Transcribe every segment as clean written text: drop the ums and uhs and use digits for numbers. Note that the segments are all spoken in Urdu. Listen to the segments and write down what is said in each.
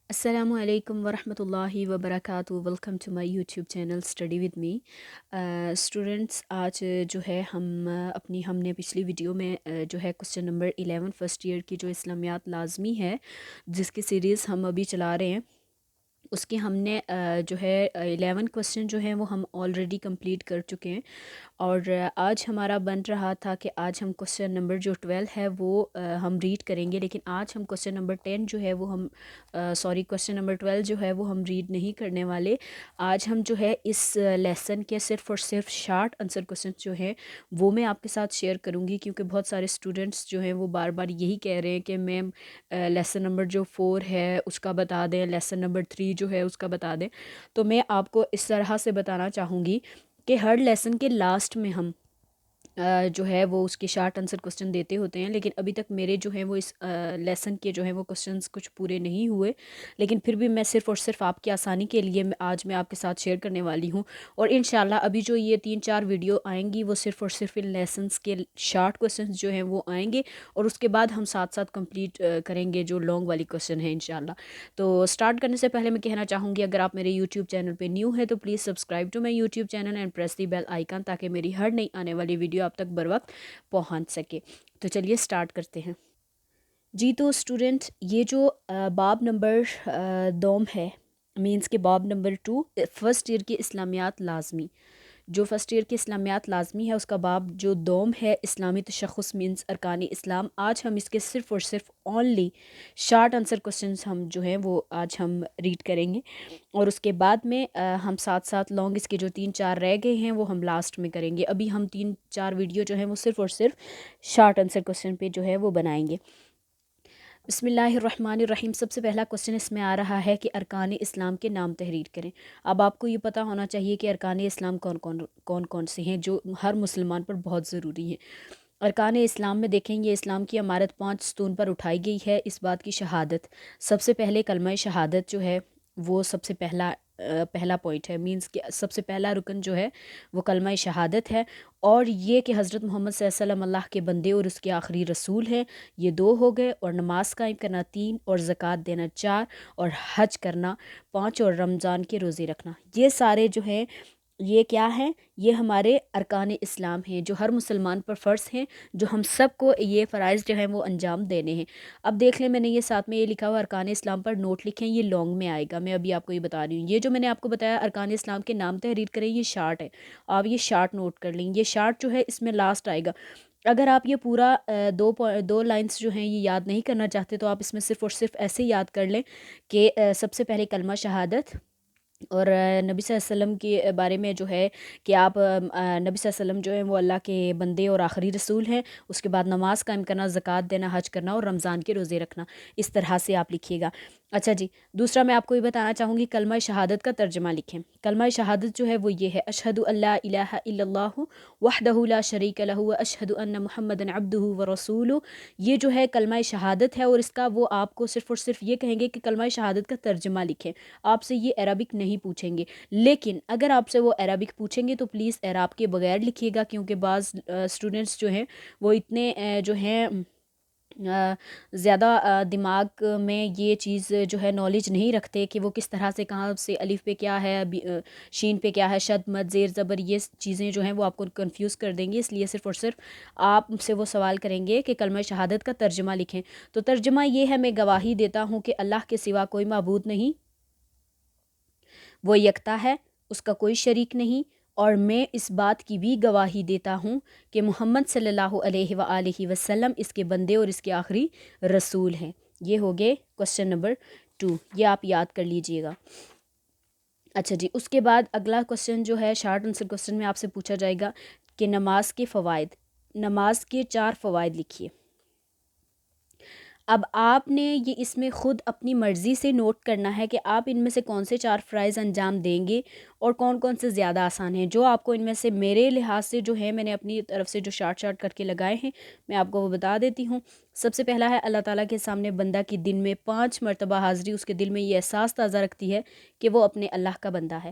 السلام علیکم ورحمۃ اللہ وبرکاتہ. Welcome to my YouTube channel study with me. Students, آج جو ہے ہم نے پچھلی ویڈیو میں جو ہے کوسچن نمبر 11 فرسٹ ایئر کی جو اسلامیات لازمی ہے جس کی سیریز ہم ابھی چلا رہے ہیں، اس کے ہم نے جو ہے 11 کوسچن جو ہیں وہ ہم آلریڈی کمپلیٹ کر چکے ہیں. اور آج ہمارا بن رہا تھا کہ آج ہم کوسچن نمبر جو 12 ہے وہ ہم ریڈ کریں گے، لیکن آج ہم کوسچن نمبر 10 جو ہے وہ ہم کوسچن نمبر 12 جو ہے وہ ہم ریڈ نہیں کرنے والے. آج ہم جو ہے اس لیسن کے صرف اور صرف شارٹ آنسر کوسچن جو ہیں وہ میں آپ کے ساتھ شیئر کروں گی، کیونکہ بہت سارے اسٹوڈنٹس جو ہیں وہ بار بار یہی کہہ رہے ہیں کہ میم لیسن نمبر جو 4 ہے اس کا بتا دیں، لیسن نمبر 3 جو ہے اس کا بتا دیں. تو میں آپ کو اس طرح سے بتانا چاہوں گی کہ ہر لیسن کے لاسٹ میں ہم جو ہے وہ اس کے شارٹ آنسر کوسچن دیتے ہوتے ہیں، لیکن ابھی تک میرے جو ہیں وہ اس لیسن کے جو ہیں وہ کوسچنس کچھ پورے نہیں ہوئے، لیکن پھر بھی میں صرف اور صرف آپ کی آسانی کے لیے آج میں آپ کے ساتھ شیئر کرنے والی ہوں. اور انشاءاللہ ابھی جو یہ 3-4 ویڈیو آئیں گی وہ صرف اور صرف ان لیسنس کے شارٹ کوسچنس جو ہیں وہ آئیں گے، اور اس کے بعد ہم ساتھ ساتھ کمپلیٹ کریں گے جو لانگ والی کوسچن ہیں انشاءاللہ. تو سٹارٹ کرنے سے پہلے میں کہنا چاہوں گی، اگر آپ میرے یوٹیوب چینل پہ نیو ہے تو please subscribe to my YouTube channel and press the bell icon, تاکہ میری ہر نئی آنے والی ویڈیو آپ تک بر وقت پہنچ سکے. تو چلیے سٹارٹ کرتے ہیں. جی تو اسٹوڈنٹ، یہ جو باب نمبر دوم ہے، مینس کے باب نمبر 2 فرسٹ ایئر کی اسلامیات لازمی، جو فرسٹ ایئر کی اسلامیات لازمی ہے اس کا باب جو دوم ہے اسلامی تشخص مینس ارکان اسلام. آج ہم اس کے صرف اور صرف اونلی شارٹ آنسر کوسچنس ہم جو ہیں وہ آج ہم ریڈ کریں گے، اور اس کے بعد میں ہم ساتھ ساتھ لانگ اس کے جو 3-4 رہ گئے ہیں وہ ہم لاسٹ میں کریں گے. ابھی ہم 3-4 ویڈیو جو ہیں وہ صرف اور صرف شارٹ آنسر کوسچن پہ جو ہے وہ بنائیں گے. بسم اللہ الرحمن الرحیم. سب سے پہلا کوسچن اس میں آ رہا ہے کہ ارکان اسلام کے نام تحریر کریں. اب آپ کو یہ پتہ ہونا چاہیے کہ ارکان اسلام کون کون سے ہیں جو ہر مسلمان پر بہت ضروری ہیں. ارکان اسلام میں دیکھیں گے اسلام کی عمارت 5 ستون پر اٹھائی گئی ہے. اس بات کی شہادت، سب سے پہلے کلمہ شہادت جو ہے وہ سب سے پہلا پوائنٹ ہے، مینس کہ سب سے پہلا رکن جو ہے وہ کلمہ شہادت ہے، اور یہ کہ حضرت محمد صلی اللہ علیہ وسلم اللہ کے بندے اور اس کے آخری رسول ہیں، یہ 2 ہو گئے. اور نماز قائم کرنا 3، اور زکوٰۃ دینا 4، اور حج کرنا 5، اور رمضان کے روزے رکھنا. یہ سارے جو ہیں یہ کیا ہیں؟ یہ ہمارے ارکان اسلام ہیں جو ہر مسلمان پر فرض ہیں، جو ہم سب کو یہ فرائض جو ہیں وہ انجام دینے ہیں. اب دیکھ لیں، میں نے یہ ساتھ میں یہ لکھا ہوا ارکان اسلام پر نوٹ لکھیں، یہ لانگ میں آئے گا. میں ابھی آپ کو یہ بتا رہی ہوں، یہ جو میں نے آپ کو بتایا ارکان اسلام کے نام تحریر کریں، یہ شارٹ ہے. آپ یہ شارٹ نوٹ کر لیں، یہ شارٹ جو ہے اس میں لاسٹ آئے گا. اگر آپ یہ پورا دو لائنس جو ہیں یہ یاد نہیں کرنا چاہتے تو آپ اس میں صرف اور صرف ایسے یاد کر لیں کہ سب سے پہلے کلمہ شہادت، اور نبی صلی اللہ علیہ وسلم کے بارے میں جو ہے کہ آپ نبی صلی اللہ علیہ وسلم جو ہیں وہ اللہ کے بندے اور آخری رسول ہیں. اس کے بعد نماز قائم کرنا، زکوٰۃ دینا، حج کرنا، اور رمضان کے روزے رکھنا. اس طرح سے آپ لکھیے گا. اچھا جی، دوسرا میں آپ کو یہ بتانا چاہوں گی کلمہ شہادت کا ترجمہ لکھیں. کلمہ شہادت جو ہے وہ یہ ہے: اشہد ان لا الہ الا اللہ وحدہ لا شریک لہ واشہد ان محمدا عبدہ ورسولہ. یہ جو ہے کلمہ شہادت ہے، اور اس کا وہ آپ کو صرف اور صرف یہ کہیں گے کہ کلمہ شہادت کا ترجمہ لکھیں. آپ سے یہ عربک نہیں پوچھیں گے، لیکن اگر آپ سے وہ عربک پوچھیں گے تو پلیز اعراب کے بغیر لکھیے گا، کیونکہ بعض اسٹوڈنٹس جو ہیں وہ اتنے جو ہیں زیادہ دماغ میں یہ چیز جو ہے نالج نہیں رکھتے کہ وہ کس طرح سے کہاں سے الف پہ کیا ہے، شین پہ کیا ہے، شد مد زیر زبر، یہ چیزیں جو ہیں وہ آپ کو کنفیوز کر دیں گی. اس لیے صرف اور صرف آپ سے وہ سوال کریں گے کہ کلمہ شہادت کا ترجمہ لکھیں. تو ترجمہ یہ ہے: میں گواہی دیتا ہوں کہ اللہ کے سوا کوئی معبود نہیں، وہ یکتا ہے، اس کا کوئی شریک نہیں، اور میں اس بات کی بھی گواہی دیتا ہوں کہ محمد صلی اللہ علیہ وآلہ وسلم اس کے بندے اور اس کے آخری رسول ہیں. یہ ہو گئے کوسچن نمبر 2، یہ آپ یاد کر لیجئے گا. اچھا جی، اس کے بعد اگلا کوسچن جو ہے شارٹ آنسر کوسچن میں آپ سے پوچھا جائے گا کہ نماز کے فوائد. نماز کے 4 فوائد لکھیے. اب آپ نے یہ اس میں خود اپنی مرضی سے نوٹ کرنا ہے کہ آپ ان میں سے کون سے 4 فرائض انجام دیں گے اور کون کون سے زیادہ آسان ہیں. جو آپ کو ان میں سے میرے لحاظ سے جو ہے میں نے اپنی طرف سے جو شارٹ کر کے لگائے ہیں میں آپ کو وہ بتا دیتی ہوں. سب سے پہلا ہے اللہ تعالیٰ کے سامنے بندہ کی دن میں 5 مرتبہ حاضری. اس کے دل میں یہ احساس تازہ رکھتی ہے کہ وہ اپنے اللہ کا بندہ ہے.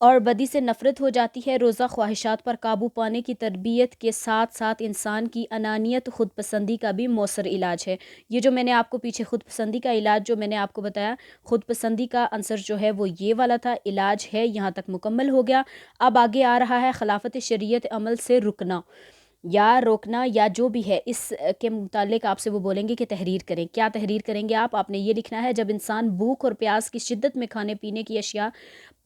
اور بدی سے نفرت ہو جاتی ہے۔ روزہ خواہشات پر قابو پانے کی تربیت کے ساتھ ساتھ انسان کی انانیت خود پسندی کا بھی مؤثر علاج ہے۔ یہ جو میں نے آپ کو پیچھے خود پسندی کا علاج جو میں نے آپ کو بتایا، خود پسندی کا عنصر جو ہے وہ یہ والا تھا، علاج ہے یہاں تک مکمل ہو گیا۔ اب آگے آ رہا ہے خلافت شریعت عمل سے رکنا یا روکنا یا جو بھی ہے، اس کے متعلق آپ سے وہ بولیں گے کہ تحریر کریں۔ کیا تحریر کریں گے آپ نے یہ لکھنا ہے، جب انسان بھوک اور پیاس کی شدت میں کھانے پینے کی اشیاء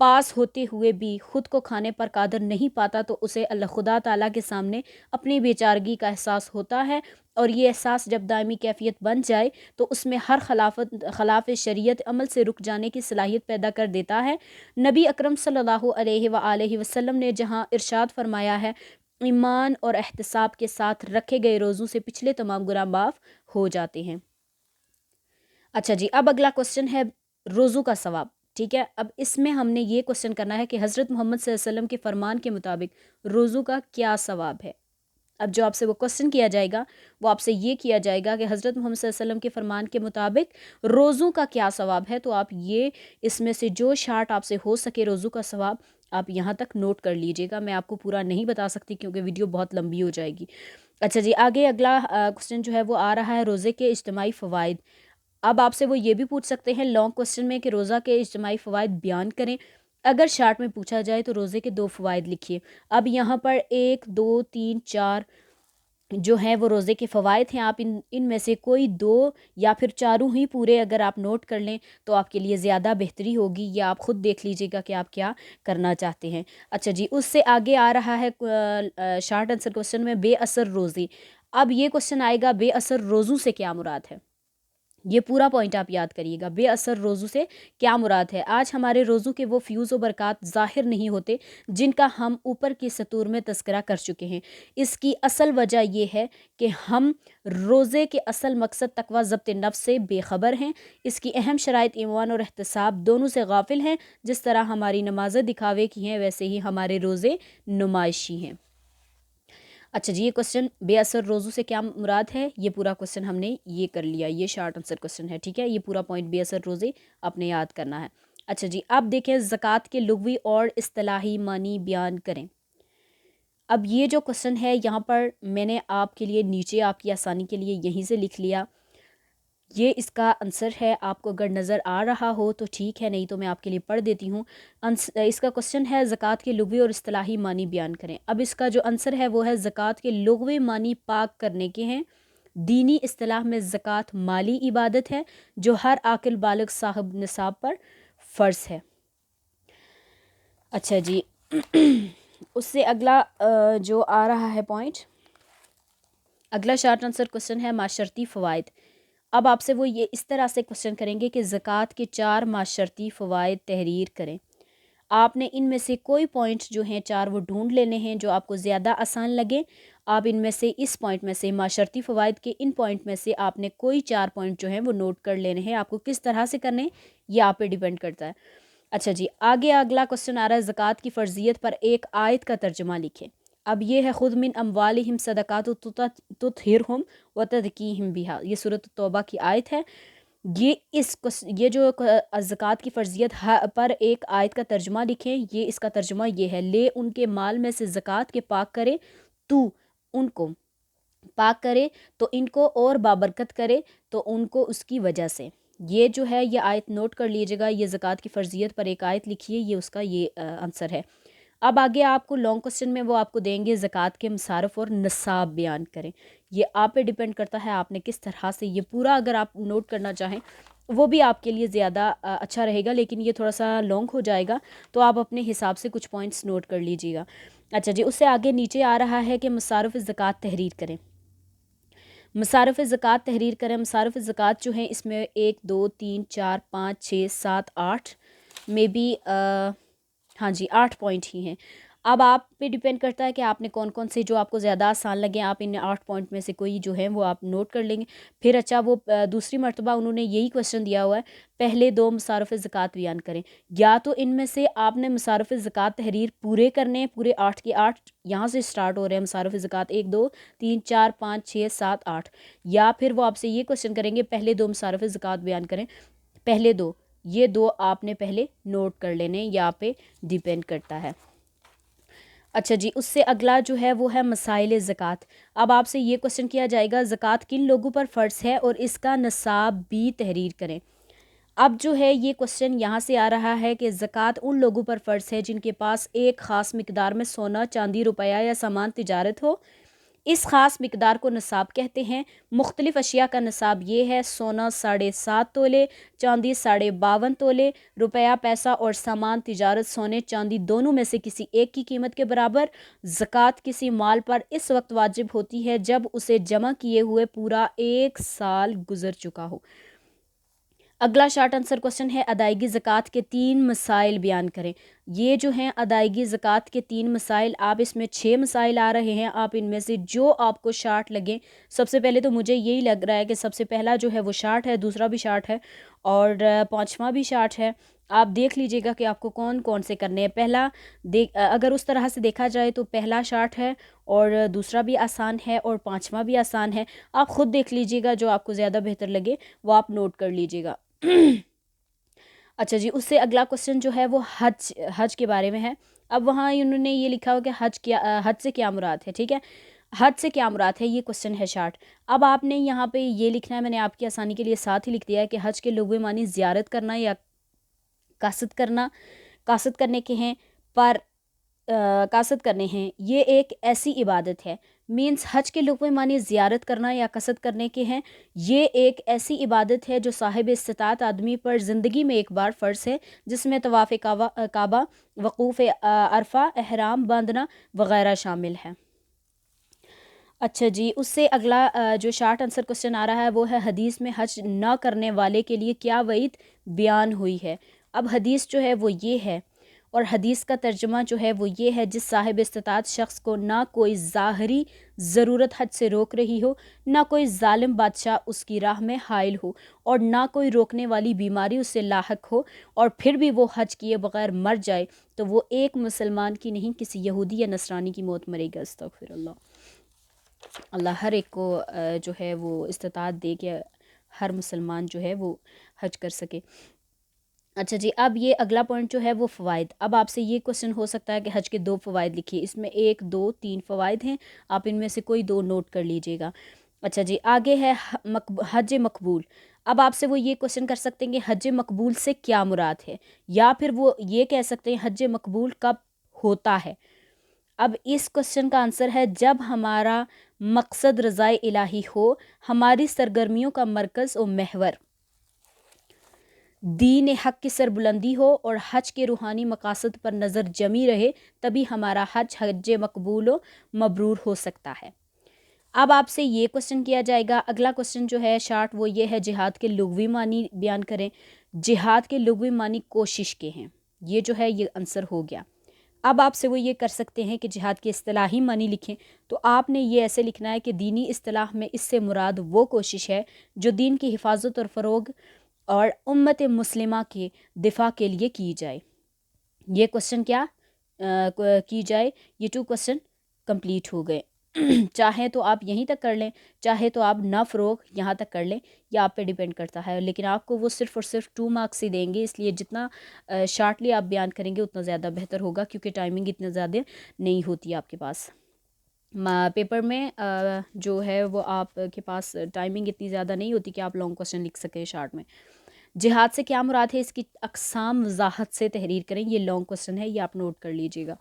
پاس ہوتے ہوئے بھی خود کو کھانے پر قادر نہیں پاتا تو اسے اللہ خدا تعالیٰ کے سامنے اپنی بیچارگی کا احساس ہوتا ہے، اور یہ احساس جب دائمی کیفیت بن جائے تو اس میں ہر خلاف شریعت عمل سے رک جانے کی صلاحیت پیدا کر دیتا ہے۔ نبی اکرم صلی اللہ علیہ وآلہ وسلم نے جہاں ارشاد فرمایا ہے، ایمان اور احتساب کے ساتھ رکھے گئے روزوں سے پچھلے تمام گناہ معاف ہو جاتے ہیں۔ اچھا جی، اب اگلا کوسچن ہے روزوں کا ثواب۔ ٹھیک ہے، اب اس میں ہم نے یہ کوسچن کرنا ہے کہ حضرت محمد صلی اللہ علیہ وسلم کے فرمان کے مطابق روزوں کا کیا ثواب ہے۔ اب جو آپ سے وہ کوسچن کیا جائے گا وہ آپ سے یہ کیا جائے گا کہ حضرت محمد صلی اللہ علیہ وسلم کے فرمان کے مطابق روزوں کا کیا ثواب ہے، تو آپ یہ اس میں سے جو شارٹ آپ سے ہو سکے روزوں کا ثواب آپ یہاں تک نوٹ کر لیجئے گا۔ میں آپ کو پورا نہیں بتا سکتی کیونکہ ویڈیو بہت لمبی ہو جائے گی۔ اچھا جی، آگے اگلا کوسچن جو ہے وہ آ رہا ہے روزے کے اجتماعی فوائد۔ اب آپ سے وہ یہ بھی پوچھ سکتے ہیں لانگ کوسچن میں کہ روزہ کے اجتماعی فوائد بیان کریں۔ اگر شارٹ میں پوچھا جائے تو روزے کے 2 فوائد لکھیے۔ اب یہاں پر 1 2 3 4 جو ہیں وہ روزے کے فوائد ہیں، آپ ان میں سے کوئی 2 یا پھر چاروں ہی پورے اگر آپ نوٹ کر لیں تو آپ کے لیے زیادہ بہتری ہوگی، یا آپ خود دیکھ لیجئے گا کہ آپ کیا کرنا چاہتے ہیں۔ اچھا جی، اس سے آگے آ رہا ہے شارٹ آنسر کوسچن میں بے اثر روزی۔ اب یہ کوسچن آئے گا بے اثر روزوں سے کیا مراد ہے، یہ پورا پوائنٹ آپ یاد کریے گا، بے اثر روزوں سے کیا مراد ہے۔ آج ہمارے روزوں کے وہ فیوز و برکات ظاہر نہیں ہوتے جن کا ہم اوپر کی سطور میں تذکرہ کر چکے ہیں۔ اس کی اصل وجہ یہ ہے کہ ہم روزے کے اصل مقصد تقوی ضبط نفس سے بے خبر ہیں، اس کی اہم شرائط ایمان اور احتساب دونوں سے غافل ہیں۔ جس طرح ہماری نمازیں دکھاوے کی ہیں ویسے ہی ہمارے روزے نمائشی ہیں۔ اچھا جی، یہ کوسچن بے اثر روزوں سے کیا مراد ہے، یہ پورا کوسچن ہم نے یہ کر لیا، یہ شارٹ آنسر کوسچن ہے۔ ٹھیک ہے، یہ پورا پوائنٹ بے اثر روزے آپ نے یاد کرنا ہے۔ اچھا جی، اب دیکھیں زکوٰۃ کے لغوی اور اصطلاحی معنی بیان کریں۔ اب یہ جو کوسچن ہے یہاں پر میں نے آپ کے لیے نیچے آپ کی آسانی کے لیے یہیں سے لکھ لیا، یہ اس کا آنسر ہے۔ آپ کو اگر نظر آ رہا ہو تو ٹھیک ہے، نہیں تو میں آپ کے لیے پڑھ دیتی ہوں۔ اس کا کوسچن ہے زکوٰۃ کے لغوی اور اصطلاحی معنی بیان کریں۔ اب اس کا جو آنسر ہے وہ ہے زکوٰۃ کے لغوی معنی پاک کرنے کے ہیں۔ دینی اصطلاح میں زکوٰۃ مالی عبادت ہے جو ہر عاقل بالغ صاحب نصاب پر فرض ہے۔ اچھا جی، اس سے اگلا جو آ رہا ہے پوائنٹ، اگلا شارٹ آنسر کوسچن ہے معاشرتی فوائد۔ اب آپ سے وہ یہ اس طرح سے کوسچن کریں گے کہ زکوٰۃ کے 4 معاشرتی فوائد تحریر کریں۔ آپ نے ان میں سے کوئی پوائنٹ جو ہیں 4 وہ ڈھونڈ لینے ہیں جو آپ کو زیادہ آسان لگے۔ آپ ان میں سے اس پوائنٹ میں سے معاشرتی فوائد کے ان پوائنٹ میں سے آپ نے کوئی 4 پوائنٹ جو ہیں وہ نوٹ کر لینے ہیں۔ آپ کو کس طرح سے کرنے یہ آپ پہ ڈیپینڈ کرتا ہے۔ اچھا جی، آگے اگلا کوسچن آ رہا ہے زکوٰۃ کی فرضیت پر ایک آیت کا ترجمہ لکھیں۔ اب یہ ہے خذ من اموالہم صدقات تطہرہم وتزکیہم بہا، یہ سورۃ التوبہ کی آیت ہے۔ یہ جو زکوٰۃ کی فرضیت پر ایک آیت کا ترجمہ لکھیں، یہ اس کا ترجمہ یہ ہے لے ان کے مال میں سے زکوٰۃ کے پاک کرے تو ان کو پاک کرے تو ان کو اور بابرکت کرے تو ان کو اس کی وجہ سے۔ یہ جو ہے یہ آیت نوٹ کر لیجیے گا، یہ زکوٰۃ کی فرضیت پر ایک آیت لکھیے، یہ اس کا یہ آنسر ہے۔ اب آگے آپ کو لانگ کوسچن میں وہ آپ کو دیں گے زکوٰۃ کے مصارف اور نصاب بیان کریں۔ یہ آپ پہ ڈیپینڈ کرتا ہے آپ نے کس طرح سے یہ پورا اگر آپ نوٹ کرنا چاہیں وہ بھی آپ کے لیے زیادہ اچھا رہے گا، لیکن یہ تھوڑا سا لانگ ہو جائے گا تو آپ اپنے حساب سے کچھ پوائنٹس نوٹ کر لیجیے گا۔ اچھا جی، اس سے آگے نیچے آ رہا ہے کہ مصارف زکوٰۃ تحریر کریں۔ مصارف زکوٰۃ تحریر کریں۔ مصارف زکوٰۃ جو ہیں اس میں 1 2 3 4 5 6 7 8 میں بھی ہاں جی 8 پوائنٹ ہی ہیں۔ اب آپ پہ ڈیپینڈ کرتا ہے کہ آپ نے کون کون سے جو آپ کو زیادہ آسان لگیں آپ ان 8 پوائنٹ میں سے کوئی جو ہیں وہ آپ نوٹ کر لیں گے۔ پھر اچھا وہ دوسری مرتبہ انہوں نے یہی کوسچن دیا ہوا ہے پہلے 2 مصارف زکوٰۃ بیان کریں، یا تو ان میں سے آپ نے مصارف زکوٰۃ تحریر پورے کرنے ہیں، پورے 8 کے 8 یہاں سے سٹارٹ ہو رہے ہیں مصارف زکوٰۃ 1 2 3 4 5 6 7 8، یا پھر وہ آپ سے یہ کوسچن کریں گے پہلے 2 مصارف زکوٰۃ بیان کریں، پہلے 2 یہ دو آپ نے پہلے نوٹ کر لینے، یہاں پہ ڈیپینڈ کرتا ہے۔ اچھا جی، اس سے اگلا جو ہے وہ ہے مسائل زکوٰۃ۔ اب آپ سے یہ کوسچن کیا جائے گا زکوٰۃ کن لوگوں پر فرض ہے اور اس کا نصاب بھی تحریر کریں۔ اب جو ہے یہ کوسچن یہاں سے آ رہا ہے کہ زکوٰۃ ان لوگوں پر فرض ہے جن کے پاس ایک خاص مقدار میں سونا، چاندی، روپیہ یا سامان تجارت ہو۔ اس خاص مقدار کو نصاب کہتے ہیں۔ مختلف اشیاء کا نصاب یہ ہے: سونا 7.5 تولے، چاندی 52.5 تولے، روپیہ پیسہ اور سامان تجارت سونے چاندی دونوں میں سے کسی ایک کی قیمت کے برابر۔ زکوٰۃ کسی مال پر اس وقت واجب ہوتی ہے جب اسے جمع کیے ہوئے پورا 1 سال گزر چکا ہو۔ اگلا شارٹ آنسر کوسچن ہے ادائیگی زکوٰۃ کے 3 مسائل بیان کریں۔ یہ جو ہیں ادائیگی زکوٰۃ کے 3 مسائل، آپ اس میں 6 مسائل آ رہے ہیں، آپ ان میں سے جو آپ کو شارٹ لگیں، سب سے پہلے تو مجھے یہی لگ رہا ہے کہ سب سے پہلا جو ہے وہ شارٹ ہے، دوسرا بھی شارٹ ہے اور پانچواں بھی شارٹ ہے۔ آپ دیکھ لیجئے گا کہ آپ کو کون کون سے کرنے ہیں۔ پہلا اگر اس طرح سے دیکھا جائے تو پہلا شارٹ ہے اور دوسرا بھی آسان ہے اور پانچواں بھی آسان ہے۔ آپ خود دیکھ لیجئے گا، جو آپ کو زیادہ بہتر لگے وہ آپ نوٹ کر لیجئے گا۔ اچھا جی، اس سے اگلا کوسچن جو ہے وہ حج کے بارے میں ہے۔ اب وہاں انہوں نے یہ لکھا ہو کہ حج سے کیا مراد ہے، ٹھیک ہے، حج سے کیا مراد ہے، یہ کوسچن ہے شارٹ۔ اب آپ نے یہاں پہ یہ لکھنا ہے، میں نے آپ کی آسانی کے لیے ساتھ ہی لکھ دیا ہے کہ حج کے لغوی معنی زیارت کرنا یا قصد کرنا، قصد کرنے کے ہیں، پر قصد کرنے ہیں، یہ ایک ایسی عبادت ہے۔ مینس حج کے لغوی معنی زیارت کرنا یا قصد کرنے کے ہیں، یہ ایک ایسی عبادت ہے جو صاحب استطاعت آدمی پر زندگی میں ایک بار فرض ہے، جس میں طواف کعبہ، وقوف عرفہ، احرام باندھنا وغیرہ شامل ہے۔ اچھا جی، اس سے اگلا جو شارٹ آنسر کوسچن آ رہا ہے وہ ہے حدیث میں حج نہ کرنے والے کے لیے کیا وعید بیان ہوئی ہے۔ اب حدیث جو ہے وہ یہ ہے، اور حدیث کا ترجمہ جو ہے وہ یہ ہے: جس صاحب استطاعت شخص کو نہ کوئی ظاہری ضرورت حج سے روک رہی ہو، نہ کوئی ظالم بادشاہ اس کی راہ میں حائل ہو، اور نہ کوئی روکنے والی بیماری اس سے لاحق ہو، اور پھر بھی وہ حج کیے بغیر مر جائے تو وہ ایک مسلمان کی نہیں کسی یہودی یا نصرانی کی موت مرے گا۔ استغفر اللہ۔ اللہ ہر ایک کو جو ہے وہ استطاعت دے کہ ہر مسلمان جو ہے وہ حج کر سکے۔ اچھا جی، اب یہ اگلا پوائنٹ جو ہے وہ فوائد۔ اب آپ سے یہ کوسچن ہو سکتا ہے کہ حج کے 2 فوائد لکھیے، اس میں 1 2 3 فوائد ہیں، آپ ان میں سے کوئی 2 نوٹ کر لیجئے گا۔ اچھا جی، آگے ہے حج مقبول۔ اب آپ سے وہ یہ کوسچن کر سکتے ہیں کہ حج مقبول سے کیا مراد ہے، یا پھر وہ یہ کہہ سکتے ہیں حج مقبول کب ہوتا ہے۔ اب اس کوسچن کا آنسر ہے جب ہمارا مقصد رضائے الہی ہو، ہماری سرگرمیوں کا مرکز و محور دین حق کی سربلندی ہو اور حج کے روحانی مقاصد پر نظر جمی رہے، تبھی ہمارا حج مقبول و مبرور ہو سکتا ہے۔ اب آپ سے یہ کوسچن کیا جائے گا، اگلا کوسچن جو ہے شارٹ وہ یہ ہے: جہاد کے لغوی معنی بیان کریں۔ جہاد کے لغوی معنی کوشش کے ہیں، یہ جو ہے یہ آنسر ہو گیا۔ اب آپ سے وہ یہ کر سکتے ہیں کہ جہاد کے اصطلاحی معنی لکھیں، تو آپ نے یہ ایسے لکھنا ہے کہ دینی اصطلاح میں اس سے مراد وہ کوشش ہے جو دین کی حفاظت اور فروغ اور امت مسلمہ کے دفاع کے لیے کی جائے۔ یہ کوسچن کیا کی جائے، یہ 2 کوسچن کمپلیٹ ہو گئے۔ چاہیں تو آپ یہیں تک کر لیں، چاہے تو آپ نہ فروغ یہاں تک کر لیں، یہ آپ پہ ڈیپینڈ کرتا ہے، لیکن آپ کو وہ صرف اور صرف 2 مارکس ہی دیں گے، اس لیے جتنا شارٹلی آپ بیان کریں گے اتنا زیادہ بہتر ہوگا، کیونکہ ٹائمنگ اتنا زیادہ نہیں ہوتی آپ کے پاس۔ پیپر میں جو ہے وہ آپ کے پاس ٹائمنگ اتنی زیادہ نہیں ہوتی کہ آپ لانگ کوسچن لکھ سکیں شارٹ میں۔ جہاد سے کیا مراد ہے، اس کی اقسام وضاحت سے تحریر کریں، یہ لانگ کوسچن ہے، یہ آپ نوٹ کر لیجئے گا۔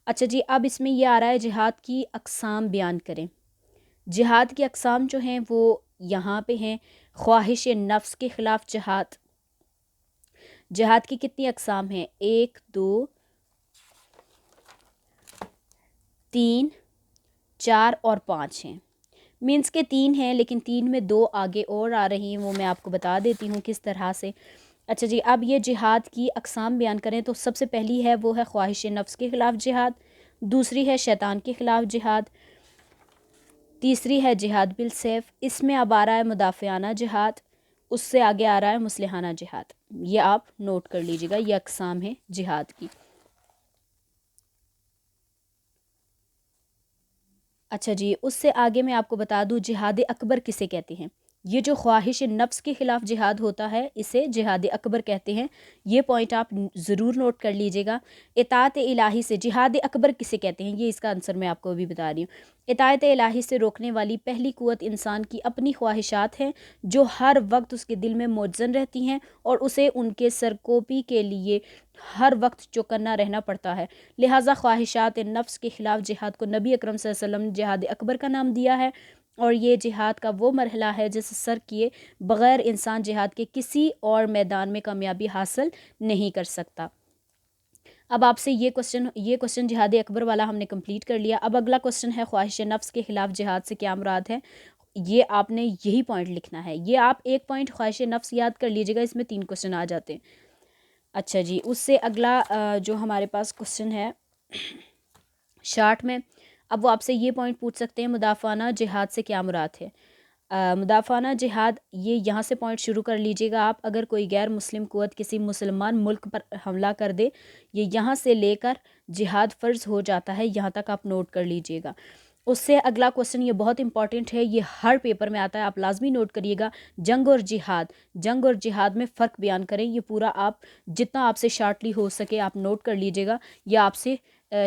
اچھا جی، اب اس میں یہ آ رہا ہے جہاد کی اقسام بیان کریں۔ جہاد کی اقسام جو ہیں وہ یہاں پہ ہیں: خواہش نفس کے خلاف جہاد۔ جہاد کی کتنی اقسام ہیں؟ 1 2 3 4 اور 5 ہیں، مینس کے 3 ہیں، لیکن 3 میں 2 آگے اور آ رہی ہیں، وہ میں آپ کو بتا دیتی ہوں کس طرح سے۔ اچھا جی، اب یہ جہاد کی اقسام بیان کریں تو سب سے پہلی ہے وہ ہے خواہش نفس کے خلاف جہاد، دوسری ہے شیطان کے خلاف جہاد، تیسری ہے جہاد بالسیف، اس میں اب آ رہا ہے مدافعانہ جہاد، اس سے آگے آ رہا ہے مسلحانہ جہاد۔ یہ آپ نوٹ کر لیجئے گا، یہ اقسام ہیں جہاد کی۔ اچھا جی، اس سے آگے میں آپ کو بتا دوں جہاد اکبر کسے کہتے ہیں۔ یہ جو خواہش نفس کے خلاف جہاد ہوتا ہے اسے جہاد اکبر کہتے ہیں. یہ پوائنٹ آپ ضرور نوٹ کر لیجئے گا. اطاعت الہی سے جہاد اکبر کسے کہتے ہیں یہ اس کا آنسر میں آپ کو ابھی بتا رہی ہوں. اطاعت الہی سے روکنے والی پہلی قوت انسان کی اپنی خواہشات ہیں جو ہر وقت اس کے دل میں موجزن رہتی ہیں اور اسے ان کے سرکوبی کے لیے ہر وقت چوکنا رہنا پڑتا ہے. لہٰذا خواہشات نفس کے خلاف جہاد کو نبی اکرم صلی اللہ علیہ وسلم نے جہاد اکبر کا نام دیا ہے، اور یہ جہاد کا وہ مرحلہ ہے جسے سر کیے بغیر انسان جہاد کے کسی اور میدان میں کامیابی حاصل نہیں کر سکتا. اب آپ سے یہ کوشچن جہاد اکبر والا ہم نے کمپلیٹ کر لیا. اب اگلا کوشچن ہے خواہش نفس کے خلاف جہاد سے کیا مراد ہے. یہ آپ نے یہی پوائنٹ لکھنا ہے. یہ آپ ایک پوائنٹ خواہش نفس یاد کر لیجیے گا، اس میں 3 کوشچن آ جاتے ہیں. اچھا جی، اس سے اگلا جو ہمارے پاس کوشچن ہے شارٹ میں، اب وہ آپ سے یہ پوائنٹ پوچھ سکتے ہیں مدافعانہ جہاد سے کیا مراد ہے. مدافعانہ جہاد، یہ یہاں سے پوائنٹ شروع کر لیجئے گا آپ. اگر کوئی غیر مسلم قوت کسی مسلمان ملک پر حملہ کر دے، یہ یہاں سے لے کر جہاد فرض ہو جاتا ہے، یہاں تک آپ نوٹ کر لیجئے گا. اس سے اگلا کوشچن یہ بہت امپورٹنٹ ہے، یہ ہر پیپر میں آتا ہے، آپ لازمی نوٹ کریے گا. جنگ اور جہاد میں فرق بیان کریں. یہ پورا آپ جتنا آپ سے شارٹلی ہو سکے آپ نوٹ کر لیجئے گا، یا آپ سے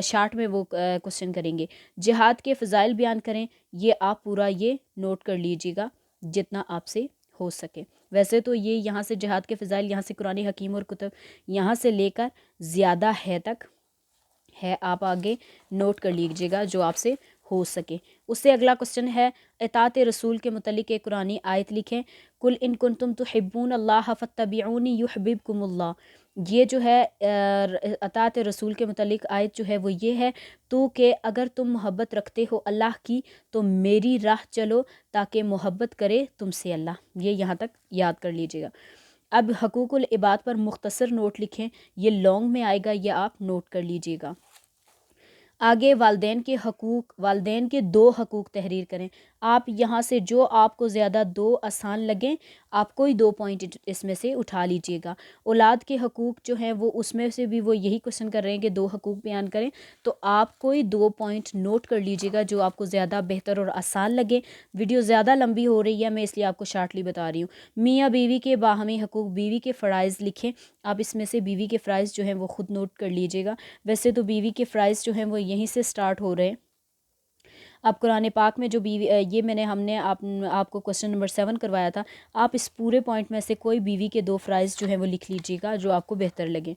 شارٹ میں وہ کوشچن کریں گے. جہاد کے فضائل بیان کریں، یہ آپ پورا یہ نوٹ کر لیجئے گا جتنا آپ سے ہو سکے. ویسے تو یہ یہاں سے جہاد کے فضائل، یہاں سے قرآن حکیم اور کتب یہاں سے لے کر زیادہ ہے تک ہے، آپ آگے نوٹ کر لیجئے گا جو آپ سے ہو سکے. اس سے اگلا کوشچن ہے اطاعت رسول کے متعلق ایک قرآنی آیت لکھیں. کل ان کنتم تحبون اللہ فاتبعونی یحببکم اللہ. یہ جو ہے اطاعت رسول کے متعلق آیت جو ہے وہ یہ ہے، تو کہ اگر تم محبت رکھتے ہو اللہ کی تو میری راہ چلو تاکہ محبت کرے تم سے اللہ. یہ یہاں تک یاد کر لیجئے گا. اب حقوق العباد پر مختصر نوٹ لکھیں. یہ لانگ میں آئے گا، یہ آپ نوٹ کر لیجئے گا. آگے والدین کے 2 حقوق تحریر کریں. آپ یہاں سے جو آپ کو زیادہ 2 آسان لگیں آپ کوئی 2 پوائنٹ اس میں سے اٹھا لیجئے گا. اولاد کے حقوق جو ہیں وہ اس میں سے بھی وہ یہی کوشچن کر رہے ہیں کہ 2 حقوق بیان کریں، تو آپ کوئی 2 پوائنٹ نوٹ کر لیجئے گا جو آپ کو زیادہ بہتر اور آسان لگے. ویڈیو زیادہ لمبی ہو رہی ہے، میں اس لیے آپ کو شارٹلی بتا رہی ہوں. میاں بیوی کے باہمی حقوق، بیوی کے فرائض لکھیں. آپ اس میں سے بیوی کے فرائض جو ہیں وہ خود نوٹ کر لیجئے گا. ویسے تو بیوی کے فرائض جو ہیں وہ یہیں سے سٹارٹ ہو رہے ہیں. اب قرآن پاک میں جو یہ ہم نے آپ کو کوشچن نمبر 7 کروایا تھا، آپ اس پورے پوائنٹ میں سے کوئی بیوی کے 2 فرائض جو ہیں وہ لکھ لیجئے گا جو آپ کو بہتر لگے.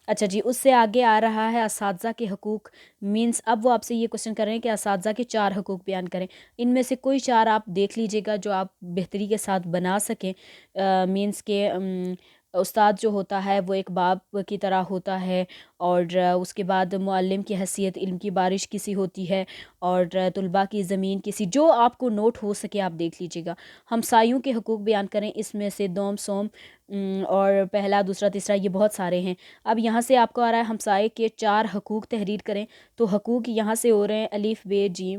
اچھا جی، اس سے آگے آ رہا ہے اساتذہ کے حقوق. مینس اب وہ آپ سے یہ کوشچن کر رہے ہیں کہ اساتذہ کے 4 حقوق بیان کریں. ان میں سے کوئی 4 آپ دیکھ لیجئے گا جو آپ بہتری کے ساتھ بنا سکیں. مینس کہ استاد جو ہوتا ہے وہ ایک باپ کی طرح ہوتا ہے، اور اس کے بعد معلم کی حیثیت علم کی بارش کسی ہوتی ہے، اور طلباء کی زمین کسی، جو آپ کو نوٹ ہو سکے آپ دیکھ لیجئے گا. ہمسایوں کے حقوق بیان کریں. اس میں سے دوم سوم اور پہلا دوسرا تیسرا یہ بہت سارے ہیں. اب یہاں سے آپ کو آ رہا ہے ہمسائے کے 4 حقوق تحریر کریں. تو حقوق یہاں سے ہو رہے ہیں الف ب ج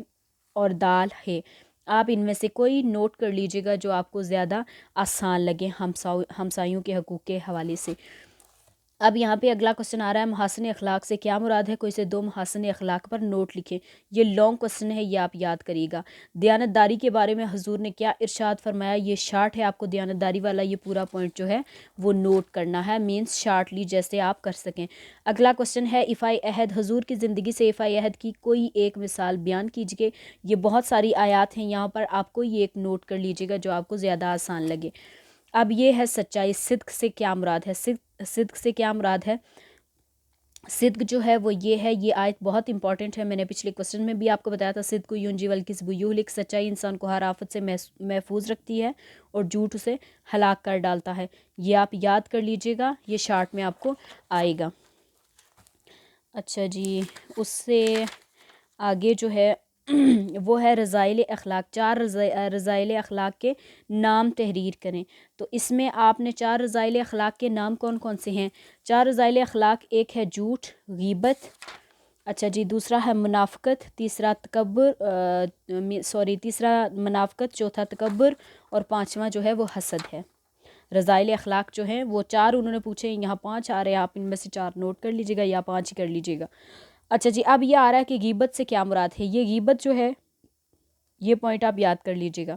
اور دال ہے. آپ ان میں سے کوئی نوٹ کر لیجئے گا جو آپ کو زیادہ آسان لگے ہمسایوں کے حقوق کے حوالے سے. اب یہاں پہ اگلا کوشچن آ رہا ہے محاسن اخلاق سے کیا مراد ہے. کوئی سے 2 محاسن اخلاق پر نوٹ لکھیں. یہ لانگ کوشچن ہے، یہ آپ یاد کریے گا. دیانت داری کے بارے میں حضور نے کیا ارشاد فرمایا. یہ شارٹ ہے، آپ کو دیانت داری والا یہ پورا پوائنٹ جو ہے وہ نوٹ کرنا ہے. مینس شارٹلی جیسے آپ کر سکیں. اگلا کوشچن ہے ایفائے عہد. حضور کی زندگی سے ایفائے عہد کی کوئی ایک مثال بیان کیجیے. یہ بہت ساری آیات ہیں، یہاں پر آپ کوئی ایک نوٹ کر لیجیے گا جو آپ کو زیادہ آسان لگے. اب یہ ہے سچائی. صدق سے کیا مراد ہے. صدق سے کیا مراد ہے. صدق جو ہے وہ یہ ہے، یہ آیت بہت امپورٹنٹ ہے. میں نے پچھلے کوشچن میں بھی آپ کو بتایا تھا صدق ینجی والکذب یہلک. سچائی انسان کو ہر آفت سے محفوظ رکھتی ہے اور جھوٹ اسے ہلاک کر ڈالتا ہے. یہ آپ یاد کر لیجئے گا، یہ شارٹ میں آپ کو آئے گا. اچھا جی، اس سے آگے جو ہے وہ ہے رضائل اخلاق. 4 رضائل اخلاق کے نام تحریر کریں. تو اس میں آپ نے 4 رضائل اخلاق کے نام کون کون سے ہیں. 4 رضائل اخلاق، ایک ہے جھوٹ، غیبت، اچھا جی دوسرا ہے منافقت، تیسرا منافقت، چوتھا تکبر، اور 5واں جو ہے وہ حسد ہے. رضائل اخلاق جو ہیں وہ 4 انہوں نے پوچھے، یہاں 5 آ رہے ہیں. آپ ان میں سے 4 نوٹ کر لیجئے گا یا 5 ہی کر لیجئے گا. اچھا جی، اب یہ آ رہا ہے کہ غیبت سے کیا مراد ہے. یہ غیبت جو ہے یہ پوائنٹ آپ یاد کر لیجئے گا.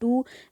2